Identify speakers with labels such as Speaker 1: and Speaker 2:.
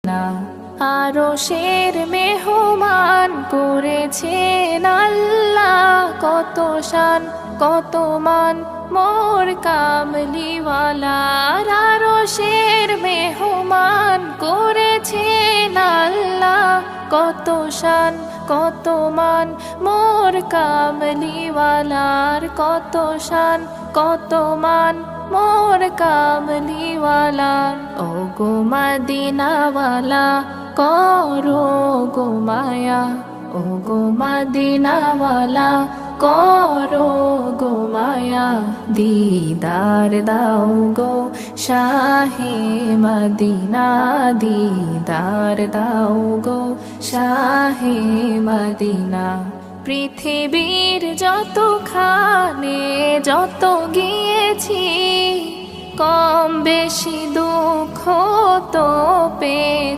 Speaker 1: না আরশের মেহমান করেছেন আল্লাহ, কত শান কত মান মোর কামলিওয়ালার। আরশের মেহমান করেছেন আল্লাহ, কত শান কত মান মোর কামলিওয়ালার। কত শান কত মান মোর কামলিওয়ালার। ও গো মদিনাওয়ালা করো গো মায়া, ও গো মদিনাওয়ালা করো গো মায়া। দিদার দাও গো শাহে মদিনা, দিদার দাও গো শাহে মদিনা। পৃথিবীর যতখানে যত গিয়েছি, কম বেশি দুঃখ তো পেয়েছি।